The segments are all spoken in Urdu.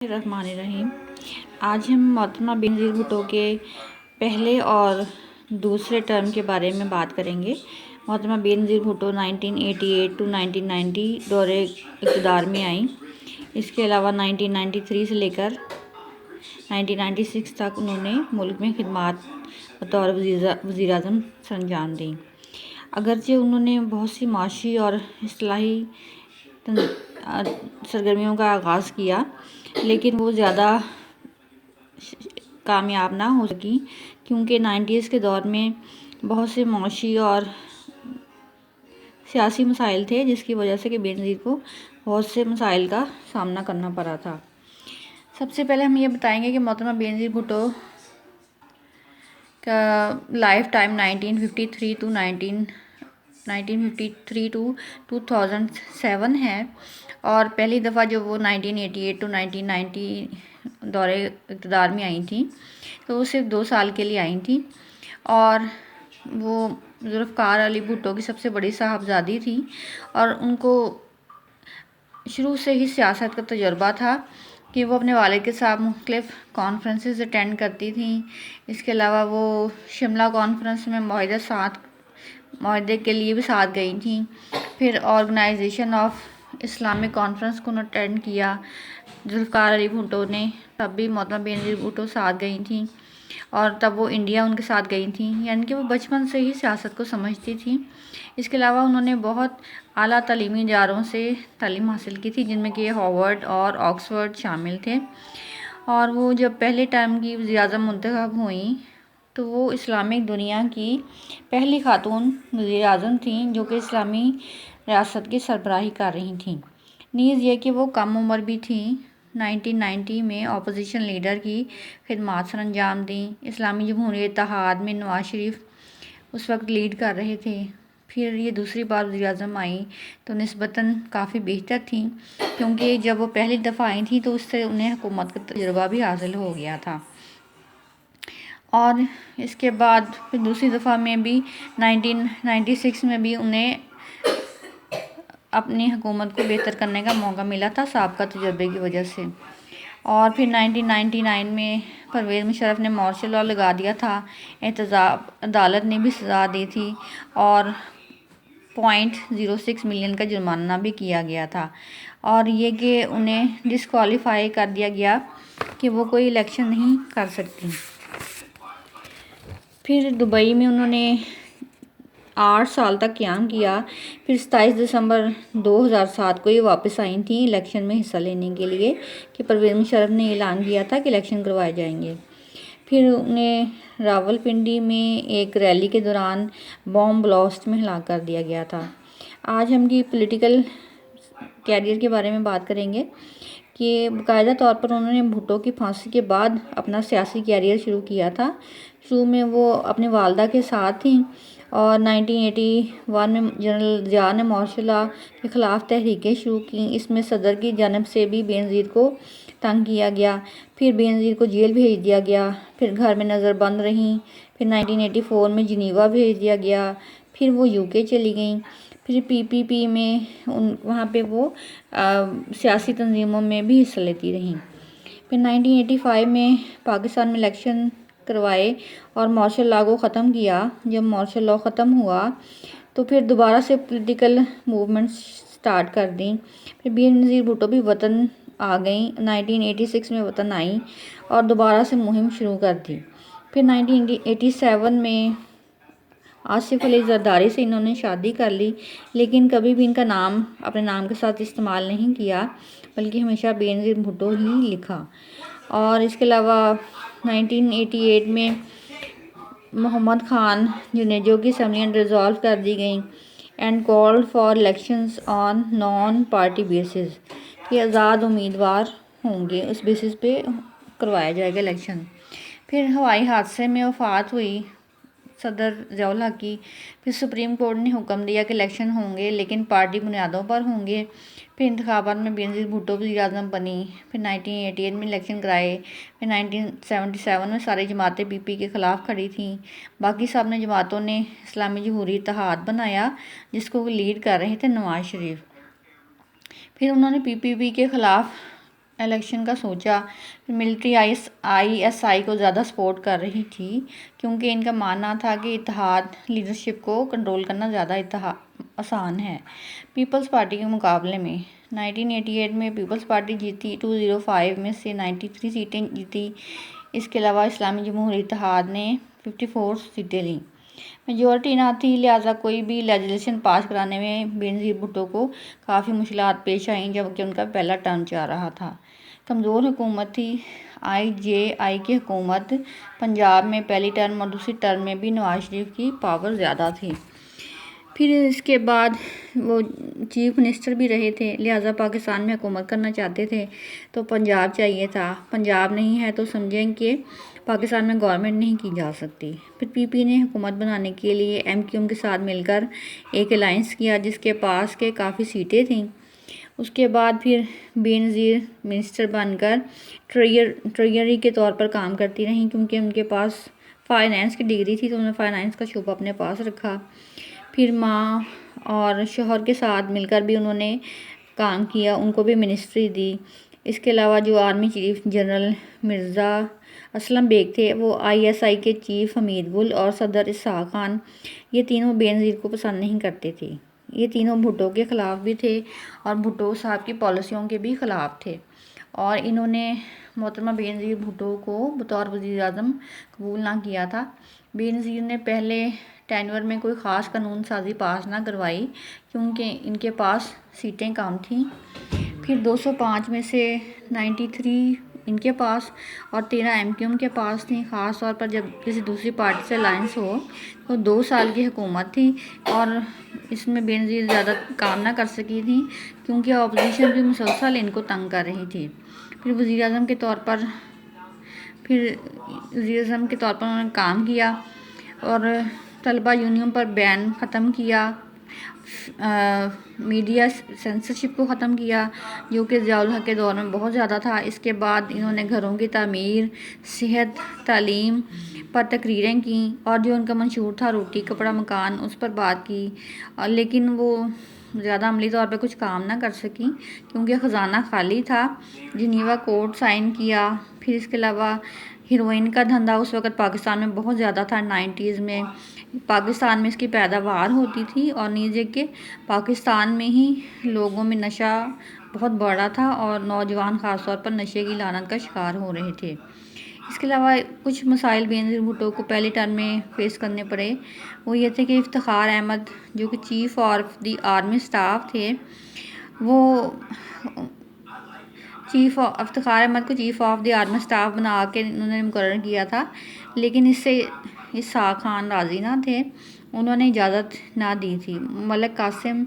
الرحمن الرحیم۔ آج ہم محترمہ بینظیر بھٹو کے پہلے اور دوسرے ٹرم کے بارے میں بات کریں گے۔ محترمہ بینظیر بھٹو 1988 ٹو 1990 دورے اقتدار میں آئیں۔ اس کے علاوہ 1993 سے لے کر 1996 تک انہوں نے ملک میں خدمات بطور وزیر اعظم سر انجام دیں۔ اگرچہ انہوں نے بہت سی معاشی اور اصلاحی سرگرمیوں کا آغاز کیا، لیکن وہ زیادہ کامیاب نہ ہو سکیں کیونکہ 90s کے دور میں بہت سے معاشی اور سیاسی مسائل تھے، جس کی وجہ سے کہ بینظیر کو بہت سے مسائل کا سامنا کرنا پڑا تھا۔ سب سے پہلے ہم یہ بتائیں گے کہ محترمہ بینظیر بھٹو کا لائف ٹائم 1953 ٹو 2007 ہے، اور پہلی دفعہ جو وہ 1988 ٹو 1990 دورے اقتدار میں آئی تھیں تو وہ صرف 2 سال کے لیے آئی تھیں، اور وہ ذوالفقار علی بھٹو کی سب سے بڑی صاحبزادی تھی، اور ان کو شروع سے ہی سیاست کا تجربہ تھا کہ وہ اپنے والد کے ساتھ مختلف کانفرنسز اٹینڈ کرتی تھیں۔ اس کے علاوہ وہ شملہ کانفرنس میں معاہدے کے لیے بھی ساتھ گئی تھیں۔ پھر آرگنائزیشن آف اسلامک کانفرنس کو اٹینڈ کیا ذوالفقار علی بھٹو نے، تب بھی محترمہ بینظیر بھٹو ساتھ گئی تھیں، اور تب وہ انڈیا ان کے ساتھ گئی تھیں، یعنی کہ وہ بچپن سے ہی سیاست کو سمجھتی تھیں۔ اس کے علاوہ انہوں نے بہت اعلیٰ تعلیمی اداروں سے تعلیم حاصل کی تھی، جن میں کہ ہارورڈ اور آکسفورڈ شامل تھے، اور وہ جب پہلے ٹائم کی وزیر اعظم منتخب ہوئیں تو وہ اسلامک دنیا کی پہلی خاتون وزیر اعظم تھیں جو کہ اسلامی ریاست کی سربراہی کر رہی تھیں۔ نیز یہ کہ وہ کم عمر بھی تھیں۔ 1990 میں اپوزیشن لیڈر کی خدمات سر انجام دیں۔ اسلامی جمہوری اتحاد میں نواز شریف اس وقت لیڈ کر رہے تھے۔ پھر یہ دوسری بار وزیر اعظم آئیں تو نسبتاً کافی بہتر تھیں، کیونکہ جب وہ پہلی دفعہ آئی تھیں تو اس سے انہیں حکومت کا تجربہ بھی حاصل ہو گیا تھا، اور اس کے بعد پھر دوسری دفعہ میں بھی 1996 میں بھی انہیں اپنی حکومت کو بہتر کرنے کا موقع ملا تھا سابقہ تجربے کی وجہ سے۔ اور پھر 1999 میں پرویز مشرف نے مارشل لاء لگا دیا تھا، احتساب عدالت نے بھی سزا دی تھی، اور 0.06 ملین کا جرمانہ بھی کیا گیا تھا، اور یہ کہ انہیں ڈسکوالیفائی کر دیا گیا کہ وہ کوئی الیکشن نہیں کر سکتی۔ پھر دبئی میں انہوں نے 8 سال تک قیام کیا۔ پھر 27 دسمبر 2007 کو یہ واپس آئی تھیں الیکشن میں حصہ لینے کے لیے کہ پرویز مشرف نے اعلان کیا تھا کہ الیکشن کروائے جائیں گے۔ پھر انہیں راول پنڈی میں ایک ریلی کے دوران بام بلاسٹ میں ہلاک کر دیا گیا تھا۔ آج ہم کی پولیٹیکل کیریئر کے بارے میں بات کریں گے کہ باقاعدہ طور پر انہوں نے بھٹو کی پھانسی کے بعد اپنا سیاسی کیریئر شروع کیا تھا۔ شروع میں وہ اپنی والدہ کے ساتھ تھیں، اور 1981 میں جنرل ضیاء نے مارشل لاء کے خلاف تحریکیں شروع کیں۔ اس میں صدر کی جانب سے بھی بینظیر کو تنگ کیا گیا، پھر بینظیر کو جیل بھیج دیا گیا، پھر گھر میں نظر بند رہیں، پھر 1984 میں جنیوا بھیج دیا گیا، پھر وہ UK چلی گئیں، پھر PPP میں وہاں پہ وہ سیاسی تنظیموں میں بھی حصہ لیتی رہیں۔ پھر 1985 میں پاکستان میں الیکشن کروائے اور مارشل لاء کو ختم کیا۔ جب مارشل لاء ختم ہوا تو پھر دوبارہ سے پولیٹیکل موومنٹ سٹارٹ کر دیں۔ پھر بینظیر بھٹو بھی وطن آ گئیں، 1986 میں وطن آئیں اور دوبارہ سے مہم شروع کر دی۔ پھر 1987 میں آصف علی زرداری سے انہوں نے شادی کر لی، لیکن کبھی بھی ان کا نام اپنے نام کے ساتھ استعمال نہیں کیا، بلکہ ہمیشہ بینظیر بھٹو ہی لکھا۔ اور اس کے علاوہ 1988 میں محمد خان جنیجو کی اسمبلیاں ڈسالو کر دی گئیں and called for elections on non party basis, کہ آزاد امیدوار ہوں گے، اس بیسس پہ کروایا جائے گا الیکشن۔ پھر ہوائی حادثے میں وفات ہوئی صدر ضیاء الحق کی۔ پھر سپریم کورٹ نے حکم دیا کہ الیکشن ہوں گے لیکن پارٹی بنیادوں پر ہوں گے۔ پھر انتخابات میں بینظیر بھٹو وزیر اعظم بنی۔ پھر 1988 میں الیکشن کرائے۔ پھر 1977 میں ساری جماعتیں PP کے خلاف کھڑی تھیں، باقی سب نے جماعتوں نے اسلامی جمہوری اتحاد بنایا جس کو وہ لیڈ کر رہے تھے نواز شریف۔ پھر انہوں نے PPP کے خلاف الیکشن کا سوچا۔ ملٹری ISI کو زیادہ سپورٹ کر رہی تھی کیونکہ ان کا ماننا تھا کہ اتحاد لیڈرشپ کو کنٹرول کرنا زیادہ آسان ہے پیپلز پارٹی کے مقابلے میں۔ 1988 میں پیپلز پارٹی جیتی، 2005 میں سے 93 سیٹیں جیتی۔ اس کے علاوہ اسلامی جمہوری اتحاد نے 54 سیٹیں لیں۔ میجورٹی نہ تھی، لہٰذا کوئی بھی لیجسلیشن پاس کرانے میں بینظیر بھٹو کو کافی مشکلات پیش آئیں جبکہ ان کا پہلا ٹرم چل رہا تھا۔ کمزور حکومت تھی۔ IJI کی حکومت پنجاب میں پہلی ٹرم اور دوسری ٹرم میں بھی نواز شریف کی پاور زیادہ تھی۔ پھر اس کے بعد وہ چیف منسٹر بھی رہے تھے، لہٰذا پاکستان میں حکومت کرنا چاہتے تھے تو پنجاب چاہیے تھا۔ پنجاب نہیں ہے تو سمجھیں کہ پاکستان میں گورنمنٹ نہیں کی جا سکتی۔ پھر PP نے حکومت بنانے کے لیے MQM کے ساتھ مل کر ایک الائنس کیا جس کے پاس کے کافی سیٹیں تھیں۔ اس کے بعد پھر بینظیر منسٹر بن کر ٹریجری کے طور پر کام کرتی رہیں کیونکہ ان کے پاس فائنانس کی ڈگری تھی تو انہوں نے فائنانس کا شعبہ اپنے پاس رکھا۔ پھر ماں اور شوہر کے ساتھ مل کر بھی انہوں نے کام کیا، ان کو بھی منسٹری دی۔ اس کے علاوہ جو army chief general Mirza Aslam Beg تھے وہ ISI کے چیف حمید گل اور صدر اسحاق خان، یہ تینوں بینظیر کو پسند نہیں کرتے تھے۔ یہ تینوں بھٹو کے خلاف بھی تھے اور بھٹو صاحب کی پالیسیوں کے بھی خلاف تھے اور انہوں نے محترمہ بینظیر بھٹو کو بطور وزیر اعظم قبول نہ کیا تھا۔ بینظیر نے پہلے ٹینور میں کوئی خاص قانون سازی پاس نہ کروائی کیونکہ ان کے پاس سیٹیں کم تھیں۔ پھر 205 میں سے 93 ان کے پاس اور 13 MQM کے پاس تھیں۔ خاص طور پر جب کسی دوسری پارٹی سے الائنس ہو تو 2 سال کی حکومت تھی اور اس میں بینظیر زیادہ کام نہ کر سکی تھی کیونکہ اپوزیشن بھی مسلسل ان کو تنگ کر رہی تھی۔ پھر وزیر اعظم کے طور پر انہوں نے کام کیا اور طلبہ یونین پر بین ختم کیا، میڈیا سینسرشپ کو ختم کیا جو کہ ضیاء الحق کے دور میں بہت زیادہ تھا۔ اس کے بعد انہوں نے گھروں کی تعمیر، صحت، تعلیم پر تقریریں کیں اور جو ان کا منشور تھا روٹی کپڑا مکان، اس پر بات کی، لیکن وہ زیادہ عملی طور پہ کچھ کام نہ کر سکی کیونکہ خزانہ خالی تھا۔ جنیوا کوڈ سائن کیا۔ پھر اس کے علاوہ ہیروئن کا دھندا اس وقت پاکستان میں بہت زیادہ تھا۔ 90s میں پاکستان میں اس کی پیداوار ہوتی تھی اور نیز کہ پاکستان میں ہی لوگوں میں نشہ بہت بڑا تھا اور نوجوان خاص طور پر نشے کی لعنت کا شکار ہو رہے تھے۔ اس کے علاوہ کچھ مسائل بینظیر بھٹو کو پہلی ٹرم میں فیس کرنے پڑے، وہ یہ تھے کہ افتخار احمد جو کہ chief of the army staff تھے، وہ افتخار احمد کو chief of the army staff بنا کے انہوں نے مقرر کیا تھا لیکن اس سے اسحاق خان راضی نہ تھے، انہوں نے اجازت نہ دی تھی۔ ملک قاسم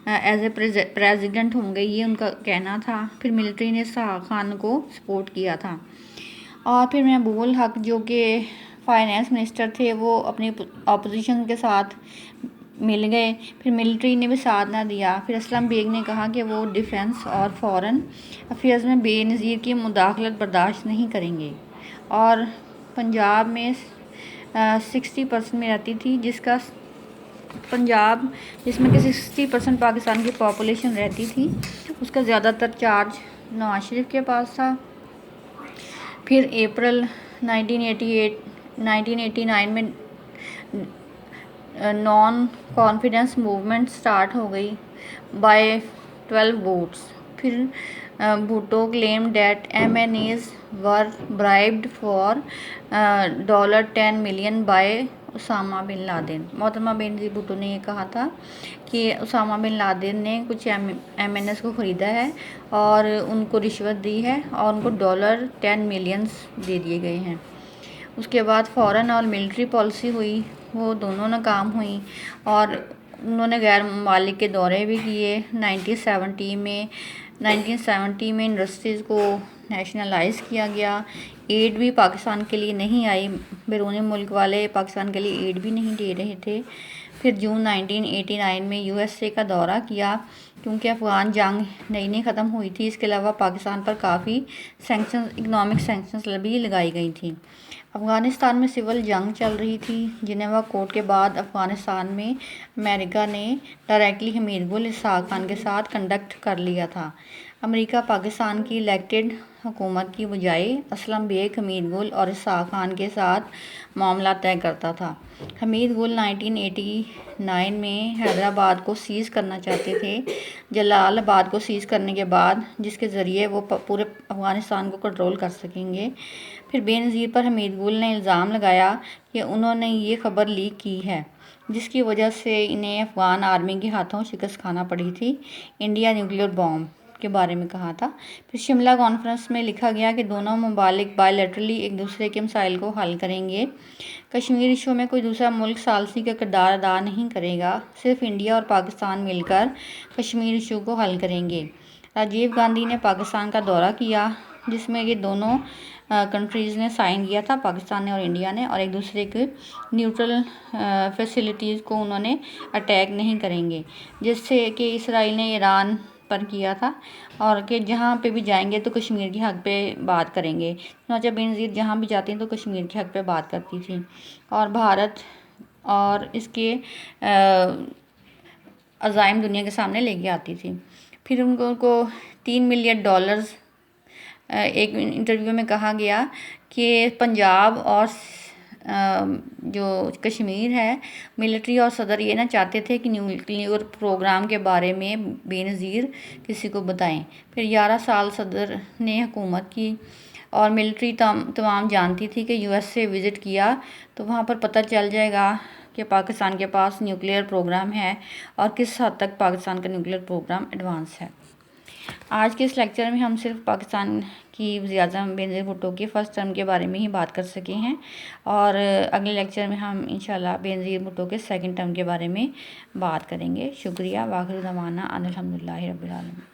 ایز اے پریزیڈنٹ ہوں گے یہ ان کا کہنا تھا۔ پھر ملٹری نے اسحاق خان کو سپورٹ کیا تھا اور پھر محبوب الحق جو کہ فائنانس منسٹر تھے وہ اپنی اپوزیشن کے ساتھ مل گئے، پھر ملٹری نے بھی ساتھ نہ دیا۔ پھر اسلم بیگ نے کہا کہ وہ ڈیفنس اور فارن افیئرز میں بینظیر کی مداخلت برداشت نہیں کریں گے اور پنجاب میں 60% میں رہتی تھی جس میں کہ 60% پاکستان کی پاپولیشن رہتی تھی، اس کا زیادہ تر چارج نواز شریف کے پاس تھا۔ پھر اپریل 1989 میں نان کانفیڈنس موومنٹ سٹارٹ ہو گئی بائی 12 ووٹس۔ پھر Bhutto claimed that MNAs were bribed for $10 million by Osama bin Laden. محترمہ بینظیر بھٹو نے یہ کہا تھا کہ اسامہ بن لادن نے کچھ MNAs کو خریدا ہے اور ان کو رشوت دی ہے اور ان کو $10 million دے دیے گئے ہیں۔ اس کے بعد فارن اور ملٹری پالیسی ہوئی، وہ دونوں ناکام ہوئیں اور انہوں نے غیر ممالک کے دورے بھی کیے۔ 1970 میں انڈسٹریز کو نیشنلائز کیا گیا۔ ایڈ بھی پاکستان کے لیے نہیں آئی، بیرون ملک والے پاکستان کے لیے ایڈ بھی نہیں دے رہے تھے۔ پھر جون 1989 میں USA کا دورہ کیا کیونکہ افغان جنگ نئی ختم ہوئی تھی۔ اس کے علاوہ پاکستان پر کافی اکنامک سینکشنز بھی لگائی گئی تھیں۔ افغانستان میں سول جنگ چل رہی تھی۔ جنیوا کوڈ کے بعد افغانستان میں امریکہ نے ڈائریکٹلی حمید گل اسحاق خان کے ساتھ کنڈکٹ کر لیا تھا۔ امریکہ پاکستان کی الیکٹڈ حکومت کی بجائے اسلم بیگ، حمید گل اور اسحاق خان کے ساتھ معاملہ طے کرتا تھا۔ حمید گل 1989 میں حیدرآباد کو سیز کرنا چاہتے تھے، جلال آباد کو سیز کرنے کے بعد، جس کے ذریعے وہ پورے افغانستان کو کنٹرول کر سکیں گے۔ پھر بے نظیر پر حمید گل نے الزام لگایا کہ انہوں نے یہ خبر لیک کی ہے، جس کی وجہ سے انہیں افغان آرمی کے ہاتھوں شکست کھانا پڑی تھی۔ انڈیا نیوکلیئر بام کے بارے میں کہا تھا۔ پھر شملہ کانفرنس میں لکھا گیا کہ دونوں ممالک بائی لیٹرلی ایک دوسرے کے مسائل کو حل کریں گے۔ کشمیر ایشو میں کوئی دوسرا ملک ثالثی کا کردار ادا نہیں کرے گا، صرف انڈیا اور پاکستان مل کر کشمیر ایشو کو حل کریں گے۔ راجیو گاندھی نے پاکستان کا دورہ کیا، جس میں یہ دونوں کنٹریز نے سائن کیا تھا، پاکستان نے اور انڈیا نے، اور ایک دوسرے کے نیوٹرل فیسلٹیز کو انہوں نے اٹیک نہیں کریں گے، جس سے کہ اسرائیل نے ایران پر کیا تھا، اور کہ جہاں پہ بھی جائیں گے تو کشمیر کے حق پہ بات کریں گے۔ چنانچہ بے نظیر جہاں بھی جاتی ہیں تو کشمیر کے حق پہ بات کرتی تھیں اور بھارت اور اس کے عزائم دنیا کے سامنے لے کے آتی تھی۔ پھر ان کو $3 ملین ایک انٹرویو میں کہا گیا کہ پنجاب اور جو کشمیر ہے، ملٹری اور صدر یہ نہ چاہتے تھے کہ نیوکلیئر پروگرام کے بارے میں بے نظیر کسی کو بتائیں۔ پھر 11 سال صدر نے حکومت کی اور ملٹری تمام جانتی تھی کہ US سے وزٹ کیا تو وہاں پر پتہ چل جائے گا کہ پاکستان کے پاس نیوکلیئر پروگرام ہے اور کس حد تک پاکستان کا نیوکلیئر پروگرام ایڈوانس ہے۔ آج کے اس لیکچر میں ہم صرف پاکستان کی وزیراعظم بے نظیر بھٹو کی فرسٹ ٹرم کے بارے میں ہی بات کر سکے ہیں، اور اگلے لیکچر میں ہم انشاءاللہ بے نظیر بھٹو کے سیکنڈ ٹرم کے بارے میں بات کریں گے۔ شکریہ۔ وآخر دعوانا ان الحمدللہ رب العالمین۔